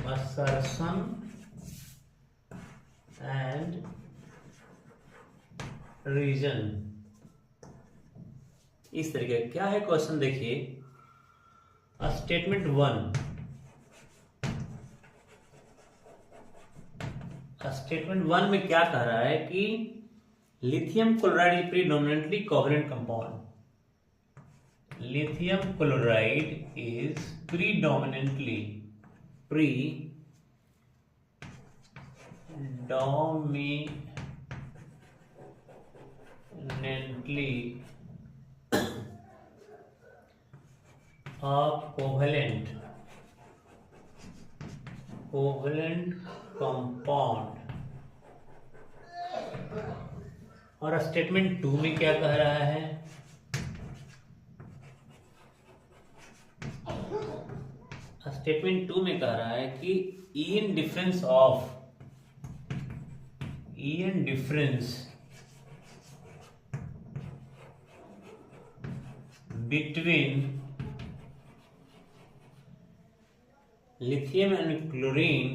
assertion and reason। इस तरीके क्या है क्वेश्चन, देखिए स्टेटमेंट वन, स्टेटमेंट वन में क्या कह रहा है कि lithium chloride is predominantly covalent compound. Lithium chloride is predominantly a covalent compound। और स्टेटमेंट टू में क्या कह रहा है, स्टेटमेंट टू में कह रहा है कि in difference between lithium and chlorine,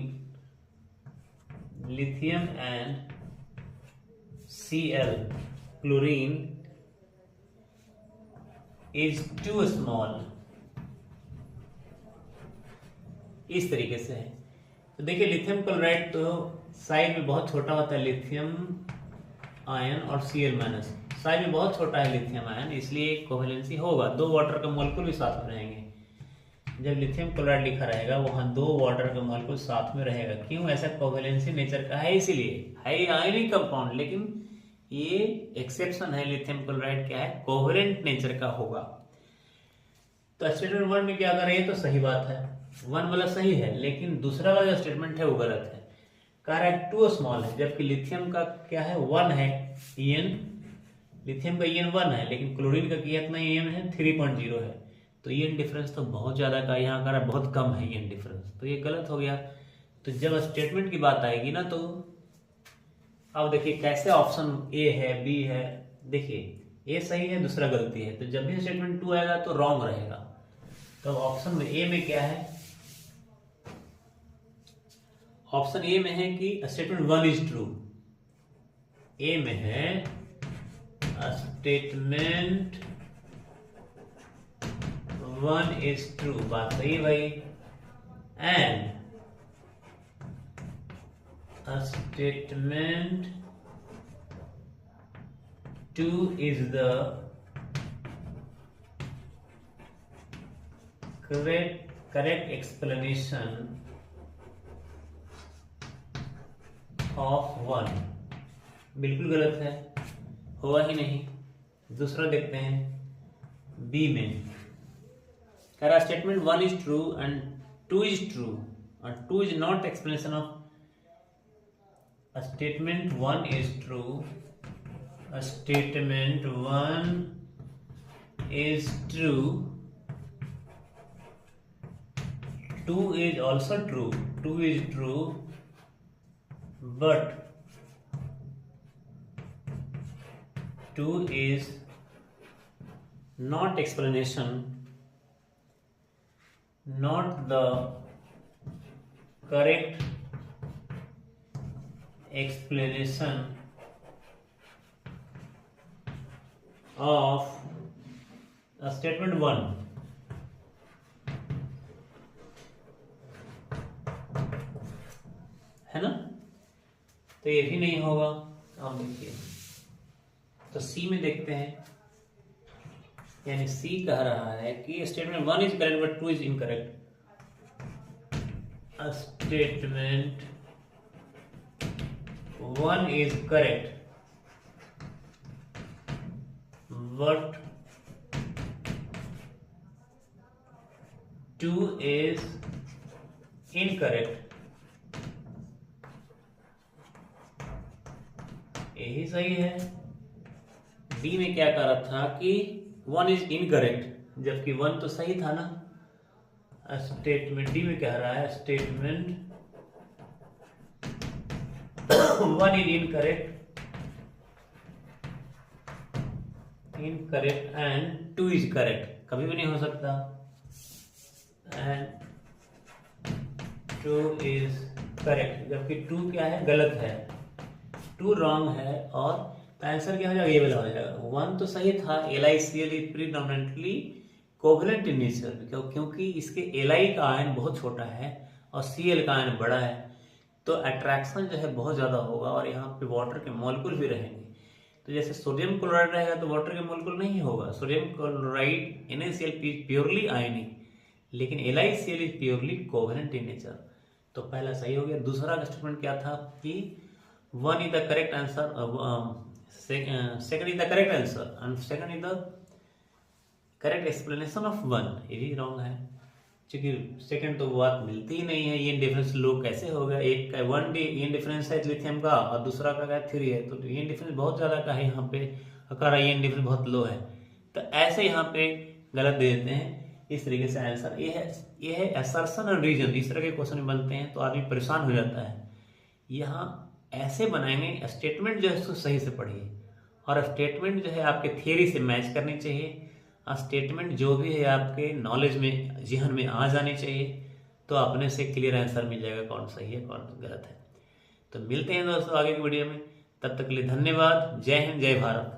lithium and Cl, chlorine is too small। इस तरीके से है। तो देखिए लिथियम क्लोराइड तो साइज में बहुत छोटा होता है, लिथियम आयन और Cl माइनस साइज में बहुत छोटा है लिथियम आयन, इसलिए कोवेलेंसी होगा, दो वाटर का मॉलिक्यूल भी साथ में रहेंगे। जब लिथियम क्लोराइड लिखा रहेगा वहां दो वाटर का मॉलिक्यूल साथ में रहेगा, क्यों, ऐसा कोवेलेंसी नेचर का है, इसीलिए है आयनिक कंपाउंड। लेकिन ये एक्सेप्शन है, लिथियम क्लोराइड क्या है, कोवेलेंट नेचर का होगा। तो स्टेटमेंट वन में क्या कर रही है, तो सही बात है, वन वाला सही है, लेकिन दूसरा वाला जो स्टेटमेंट है वो गलत है। कह रहा है टू स्मॉल है, जबकि लिथियम का क्या है, वन है ईएन, लिथियम का ईएन वन है, लेकिन क्लोरीन का कितना ईएन है, 3.0 है। तो ईएन डिफरेंस तो बहुत ज्यादा का यहाँ कर बहुत कम है ईएन डिफरेंस, तो ये गलत हो गया। तो जब स्टेटमेंट की बात आएगी ना, तो अब देखिए कैसे ऑप्शन ए है, बी है, देखिए ए सही है, दूसरा गलती है, तो जब भी स्टेटमेंट टू आएगा तो रॉन्ग रहेगा। तो ऑप्शन में ए में क्या है, ऑप्शन ए में है कि स्टेटमेंट वन इज ट्रू। ए में है स्टेटमेंट वन इज ट्रू, बात सही है भाई, and statement two is the correct explanation of one. बिल्कुल गलत है, हुआ ही नहीं। दूसरा देखते हैं बी में, कह रहा statement one is true and two is true, और two is not explanation of statement one is true, statement one is true, two is also true, two is true, but 2 is not explanation, not the correct explanation of statement 1। है ना, तो ये भी नहीं होगा। अब देखिए, तो सी में देखते हैं, यानी सी कह रहा है कि statement one is correct but two is incorrect. Statement one is correct but two is incorrect. यही सही है। डी में क्या कह रहा था कि वन इज इनकरेक्ट, जबकि वन तो सही था ना। स्टेटमेंट डी में कह रहा है statement one is incorrect and two is correct, कभी भी नहीं हो सकता। एंड 2 इज करेक्ट, जबकि 2 क्या है, गलत है, 2 रॉन्ग है, और आंसर क्या हो जाएगा, ये वाला हो जाएगा। 1 तो सही था, LiCl is predominantly covalent in nature, क्योंकि इसके Li का आयन बहुत छोटा है और Cl का आयन बड़ा है, तो अट्रैक्शन जो है बहुत ज़्यादा होगा और यहाँ पे वाटर के मॉलिक्यूल भी रहेंगे। तो जैसे सोडियम क्लोराइड रहेगा तो वाटर के मॉलिक्यूल नहीं होगा, सोडियम क्लोराइड NaCl प्योरली आयनिक, लेकिन LiCl is purely covalent in nature. तो पहला सही हो गया। दूसरा स्टेटमेंट क्या था कि 1 is the correct answer, second is the correct answer and second is the correct explanation of 1, ये भी रॉन्ग है, क्योंकि सेकंड तो बात मिलती ही नहीं है। ये डिफरेंस लो कैसे होगा, एक का 1 ये डिफरेंस है लिथियम का और दूसरा का 3 है, तो ये डिफरेंस बहुत ज़्यादा का है यहाँ पे, अगर ये डिफरेंस बहुत लो है, तो ऐसे यहाँ पे गलत दे देते हैं। इस तरीके से आंसर ये है असर्शन एंड रीजन, इस तरह के क्वेश्चन बनते हैं तो आदमी परेशान हो जाता है। यहाँ ऐसे बनाएंगे, स्टेटमेंट जो है उसको सही से पढ़िए और स्टेटमेंट जो है आपके थियरी से मैच करनी चाहिए, स्टेटमेंट जो भी है आपके नॉलेज में, जहन में आ जानी चाहिए, तो अपने से क्लियर आंसर मिल जाएगा कौन सही है कौन गलत है। तो मिलते हैं दोस्तों आगे की वीडियो में, तब तक के लिए धन्यवाद। जय हिंद, जय भारत।